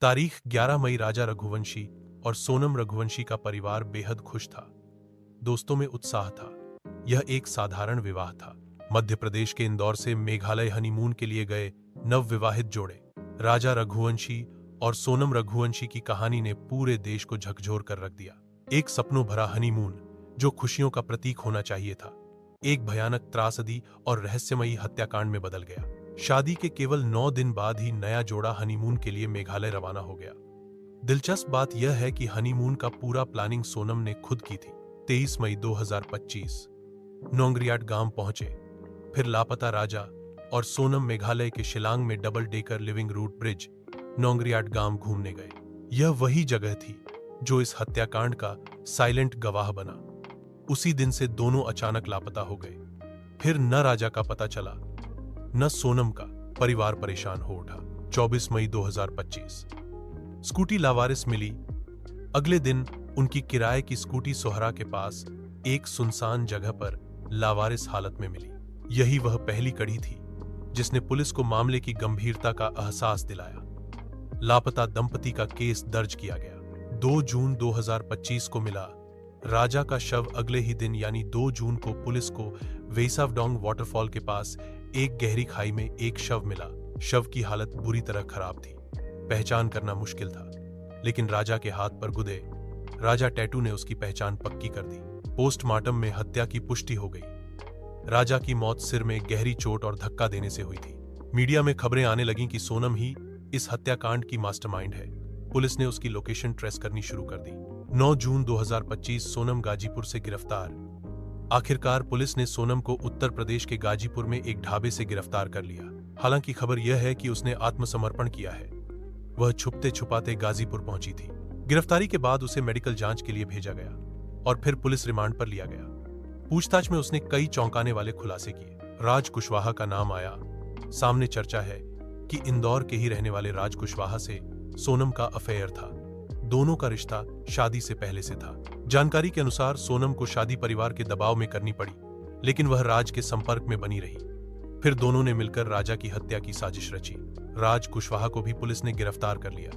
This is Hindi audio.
तारीख 11 मई। राजा रघुवंशी और सोनम रघुवंशी का परिवार बेहद खुश था। दोस्तों में उत्साह था। यह एक साधारण विवाह था। मध्य प्रदेश के इंदौर से मेघालय हनीमून के लिए गए नवविवाहित जोड़े राजा रघुवंशी और सोनम रघुवंशी की कहानी ने पूरे देश को झकझोर कर रख दिया। एक सपनों भरा हनीमून जो खुशियों का प्रतीक होना चाहिए था, एक भयानक त्रासदी और रहस्यमयी हत्याकांड में बदल गया। शादी के केवल 9 दिन बाद ही नया जोड़ा हनीमून के लिए मेघालय रवाना हो गया। दिलचस्प बात यह है कि हनीमून का पूरा प्लानिंग सोनम ने खुद की थी। 23 मई 2025 नोंगरियाट गांव पहुंचे। फिर लापता राजा और सोनम मेघालय के शिलांग में double decker living root bridge Nongriat गांव घूमने गए। यह वही जगह थी जो इस हत्याकांड का साइलेंट गवाह बना। उसी दिन से दोनों अचानक लापता हो गए। फिर न राजा का पता चला न सोनम का। परिवार परेशान हो उठा। 24 मई 2025 स्कूटी लावारिस मिली। अगले दिन उनकी किराए की स्कूटी सोहरा के पास एक सुनसान जगह पर लावारिस हालत में मिली। यही वह पहली कड़ी थी जिसने पुलिस को मामले की गंभीरता का एहसास दिलाया। लापता दंपति का केस दर्ज किया गया। 2 जून 2025 को मिला राजा का शव। अगले ही दिन यानी 2 जून को पुलिस को वेसावडोंग वाटरफॉल के पास एक गहरी खाई में एक शव मिला। शव की हालत बुरी तरह खराब थी। पहचान करना मुश्किल था, लेकिन राजा के हाथ पर गुदे राजा टैटू ने उसकी पहचान पक्की कर दी। पोस्टमार्टम में हत्या की पुष्टि हो गई। राजा की मौत सिर में गहरी चोट और धक्का देने से हुई थी। मीडिया में खबरें आने लगीं कि सोनम ही इस हत्याकांड की मास्टरमाइंड है। पुलिस ने उसकी लोकेशन ट्रेस करनी शुरू कर दी। 9 जून 2025 सोनम गाजीपुर से गिरफ्तार। आखिरकार पुलिस ने सोनम को उत्तर प्रदेश के गाजीपुर में एक ढाबे से गिरफ्तार कर लिया। हालांकि खबर यह है कि उसने आत्मसमर्पण किया है। वह छुपते छुपाते गाजीपुर पहुंची थी। गिरफ्तारी के बाद उसे मेडिकल जांच के लिए भेजा गया और फिर पुलिस रिमांड पर लिया गया। पूछताछ में उसने कई चौंकाने वाले खुलासे किए। राज कुशवाहा का नाम आया सामने। चर्चा है कि इंदौर के ही रहने वाले राज कुशवाहा से सोनम का अफेयर था। दोनों का रिश्ता शादी से पहले से था। जानकारी के अनुसार सोनम को शादी परिवार के दबाव में करनी पड़ी, लेकिन वह राज के संपर्क में बनी रही। फिर दोनों ने मिलकर राजा की हत्या की साजिश रची। राज कुशवाहा को भी पुलिस ने गिरफ्तार कर लिया।